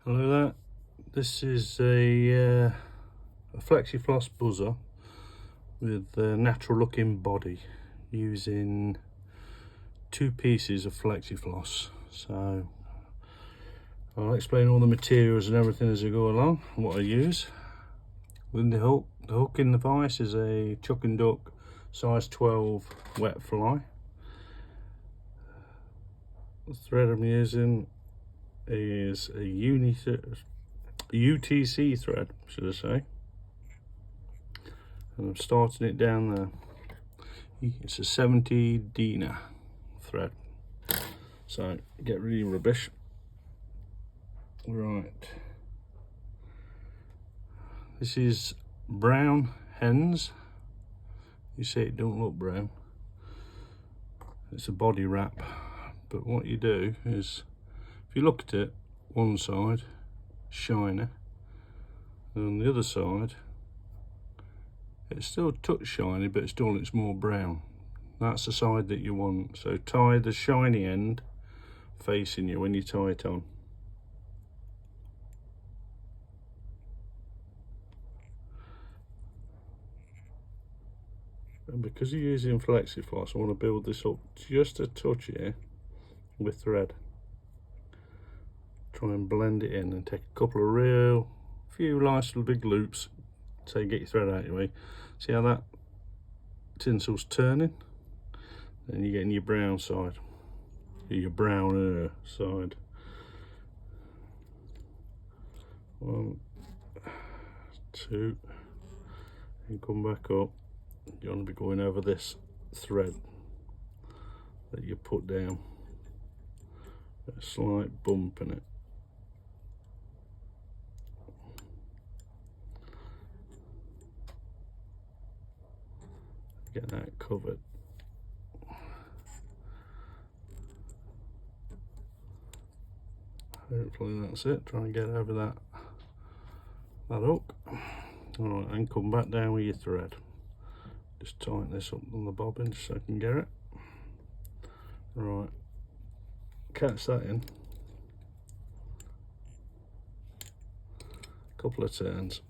Hello there, this is a Flexi Floss buzzer with a natural looking body using 2 pieces of Flexi Floss. So I'll explain all the materials and everything as I go along and what I use. With the hook in the vise is a Chuck and Duck size 12 wet fly. The thread I'm using is a UTC thread, should I say, and I'm starting it down there. It's a 70 Dina thread, so get really rubbish. Right, this is brown hens. You see it don't look brown, it's a body wrap, but what you do is, if you look at it, one side shiny, and on the other side it's still a touch shiny, but it's more brown. That's the side that you want. So tie the shiny end facing you when you tie it on. And because you're using Flexi Floss, I want to build this up just a touch here with thread. Try and blend it in and take a couple of few nice little big loops so you get your thread out of your way. See how that tinsel's turning? Then you're getting your brown side, your browner side. 1, 2, and come back up. You want to be going over this thread that you put down. A slight bump in it. Get that covered. Hopefully that's it. Try and get over that hook. Alright, and come back down with your thread. Just tighten this up on the bobbin so I can get it. Right, catch that in. A couple of turns.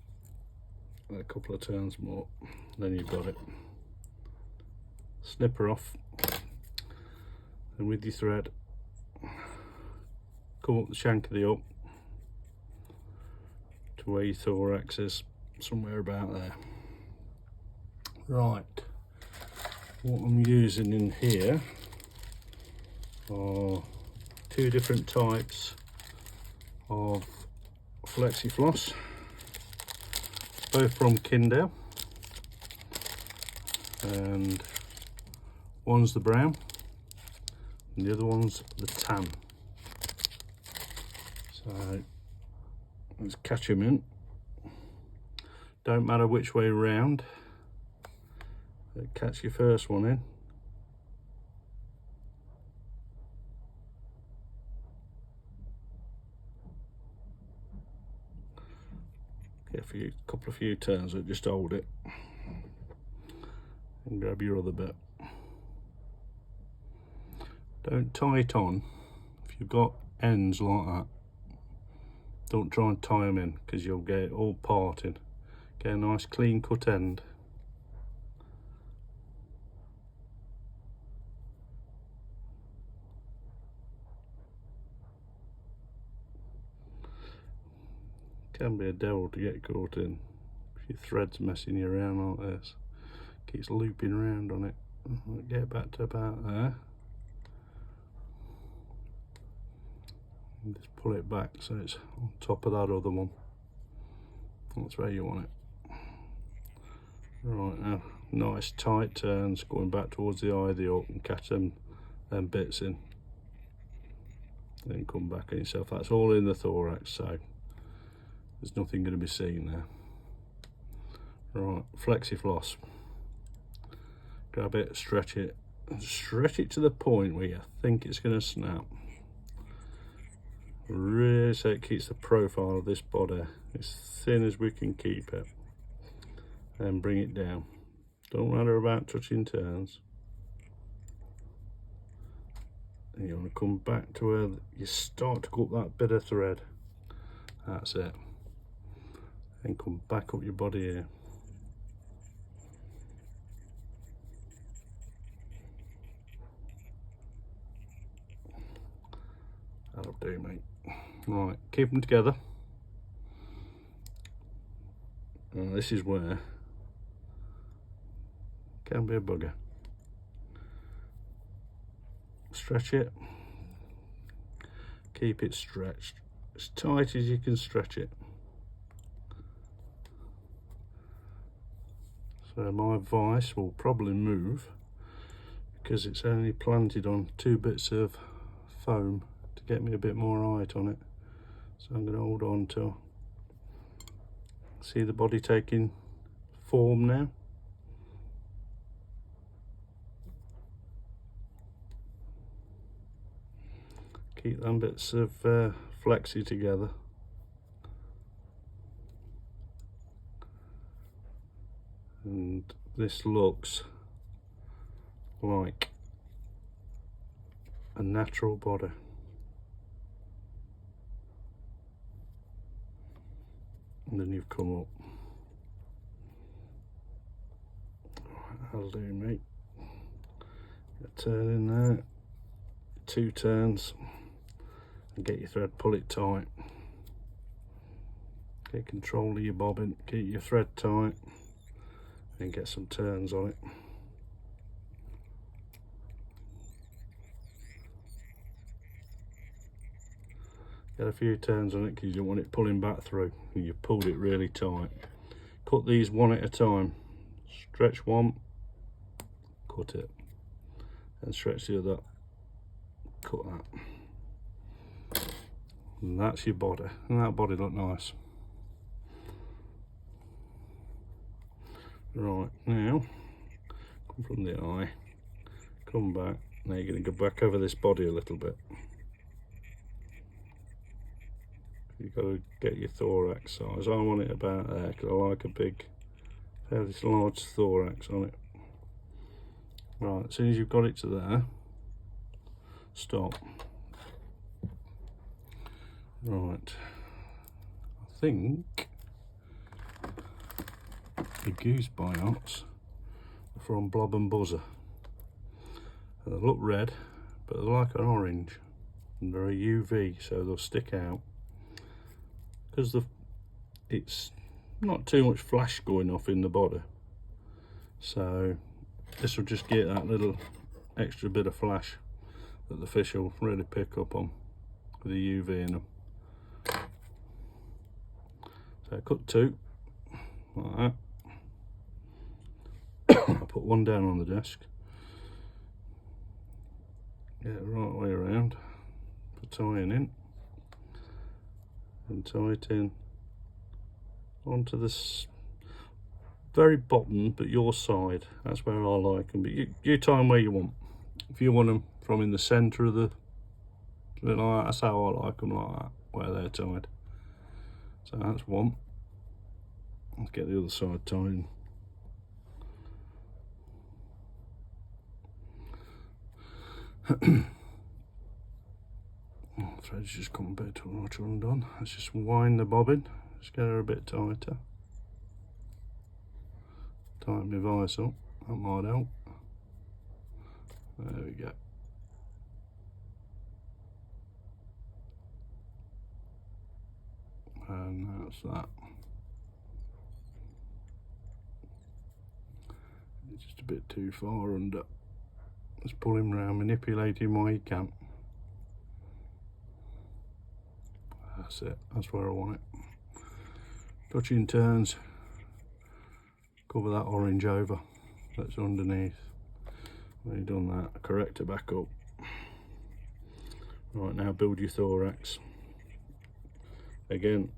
A couple of turns more. Then you've got it. Snip her off. And with your thread, come up the shank of the hook to where your thorax is, somewhere about there. Right, what I'm using in here are 2 different types of Flexi Floss, both from Kindle, and one's the brown and the other one's the tan. So let's catch them in. Don't matter which way round, catch your first one in. Get a couple of few turns, just hold it and grab your other bit. Don't tie it on. If you've got ends like that, don't try and tie them in, because you'll get it all parting. Get a nice clean cut end. Can be a devil to get caught in if your thread's messing you around like this. Keeps looping around on it. Get back to about there. And just pull it back so it's on top of that other one. That's where you want it. Right, now nice tight turns going back towards the eye of the hook and catch them bits in. Then come back on yourself. That's all in the thorax, so there's nothing going to be seen there. Right, Flexi Floss. Grab it, stretch it to the point where you think it's going to snap. Really, so it keeps the profile of this body as thin as we can keep it. And bring it down. Don't matter about touching turns. And you want to come back to where you start to cut that bit of thread. That's it. And come back up your body here. That'll do, mate. Right, keep them together. This is where can be a bugger. Stretch it. Keep it stretched as tight as you can stretch it. So my vise will probably move because it's only planted on 2 bits of foam to get me a bit more height on it. So I'm going to hold on to, see the body taking form now. Keep them bits of flexi together. And this looks like a natural body. And then you've come up. That'll do, mate. Turn in there, 2 turns, and get your thread, pull it tight. Get control of your bobbin, keep your thread tight, and get some turns on it. Get a few turns on it because you don't want it pulling back through. You've pulled it really tight. Cut these one at a time. Stretch one, cut it, and stretch the other, cut that. And that's your body. And that body look nice. Right, now come from the eye, come back. Now you're going to go back over this body a little bit. You've got to get your thorax size. I want it about there because I like a big, fairly large thorax on it. Right, as soon as you've got it to there, stop. Right, I think the goose biots are from Blob and Buzzer. And they look red, but they're like an orange. And they're a UV, so they'll stick out. Because it's not too much flash going off in the body, so this will just get that little extra bit of flash that the fish will really pick up on with the UV in them. So I cut 2 like that. I put 1 down on the desk, get it the right way around, put tying in, and tie it in onto this very bottom, but your side. That's where I like them, but you tie them where you want. If you want them from in the centre of the, like that, that's how I like them, like that, where they're tied. So that's one. Let's get the other side tied. Thread's just come a bit too much undone. Let's just wind the bobbin, just get her a bit tighter. Tighten my vise up, that might help. There we go. And that's that. It's just a bit too far under. Just pull him round, manipulate him while you can. That's it, that's where I want it. Touching turns, cover that orange over that's underneath. When you've done that, correct it back up. Right, now build your thorax. Again,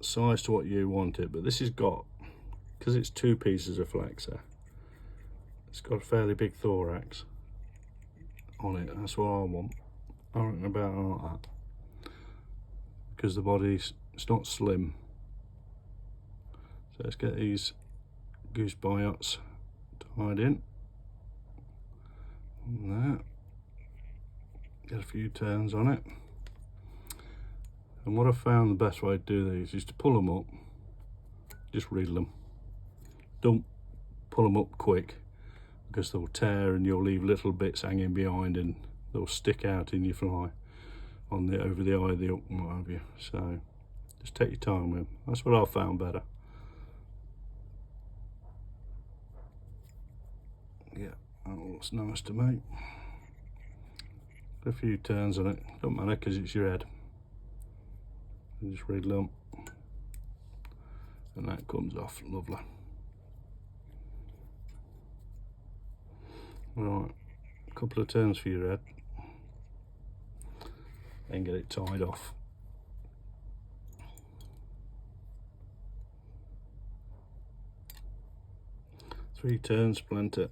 size to what you want it, but this has got, because it's 2 pieces of flexor, it's got a fairly big thorax on it. That's what I want. I reckon about like that. Because the body's, it's not slim. So let's get these goose biots tied in. And that. Get a few turns on it. And what I've found the best way to do these is to pull them up, just reel them. Don't pull them up quick, because they'll tear and you'll leave little bits hanging behind and they'll stick out in your fly on the over the eye of the hook and what have you. So just take your time with them. That's what I've found better. Yeah, that looks nice to me. Put a few turns on it, don't matter because it's your head. You just reel them and that comes off lovely. Right, a couple of turns for your head, then get it tied off. Three turns, plenty.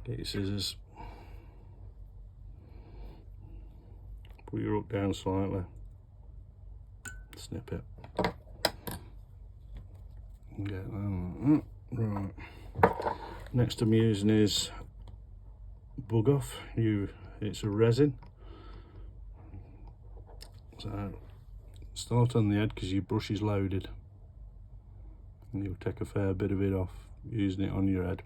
Get your scissors, put your hook down slightly, snip it. Get that right. Next I'm using is bug off. It's a resin. So start on the head because your brush is loaded, and you'll take a fair bit of it off using it on your head.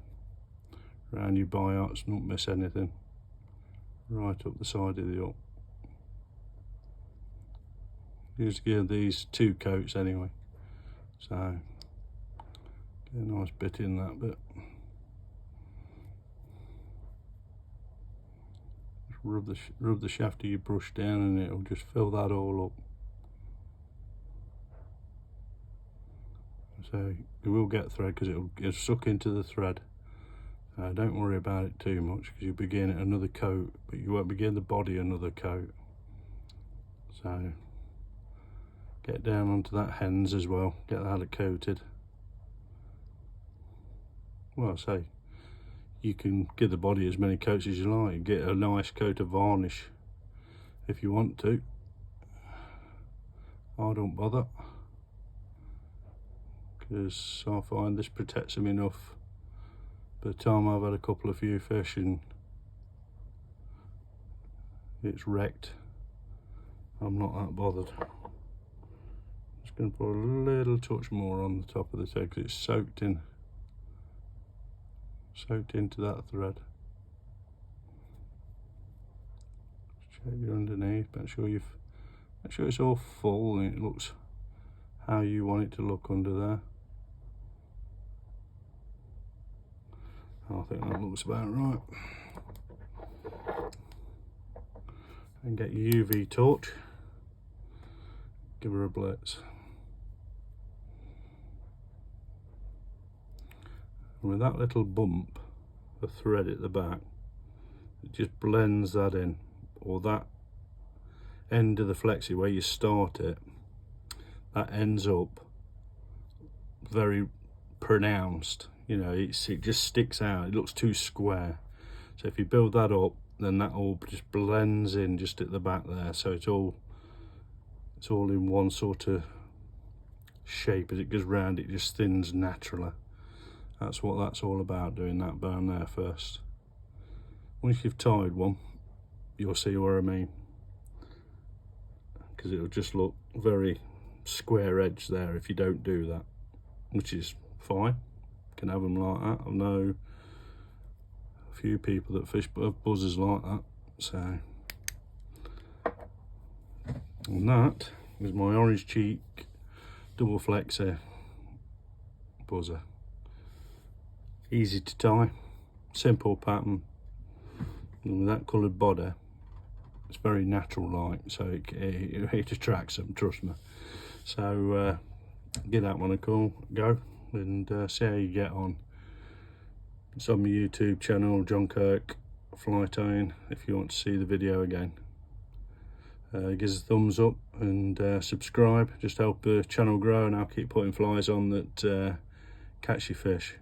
Around your biots, not miss anything. Right up the side of the hook. Use to give these 2 coats anyway. So get a nice bit in that bit. Just rub the shaft of your brush down and it'll just fill that all up. So you will get thread because it'll suck into the thread. Don't worry about it too much because you'll begin another coat, but you won't begin the body another coat. So get down onto that hens as well, get that coated. Well, I say you can give the body as many coats as you like. Get a nice coat of varnish if you want to. I don't bother because I find this protects them enough. By the time I've had a couple of few fish and it's wrecked, I'm not that bothered. Just going to put a little touch more on the top of the tail because it's soaked into that thread. Check your underneath, make sure it's all full and it looks how you want it to look under there. I think that looks about right. And get your UV torch, give her a blitz. And with that little bump of thread at the back, it just blends that in, or that end of the flexi where you start it, that ends up very pronounced. You know, it just sticks out, it looks too square. So if you build that up, then that all just blends in just at the back there, so it's all in one sort of shape. As it goes round, it just thins naturally. That's what that's all about, doing that down there first. Once you've tied one, you'll see what I mean, because it'll just look very square edge there if you don't do that, which is fine. Can have them like that. I know a few people that fish have buzzers like that. So, and that is my orange cheek double flexi buzzer. Easy to tie, simple pattern, and with that coloured body, it's very natural like, so it attracts them, trust me. So give that one a go and see how you get on. It's on my YouTube channel, John Kirk Fly Tying, if you want to see the video again. Give us a thumbs up and subscribe, just help the channel grow, and I'll keep putting flies on that catch your fish.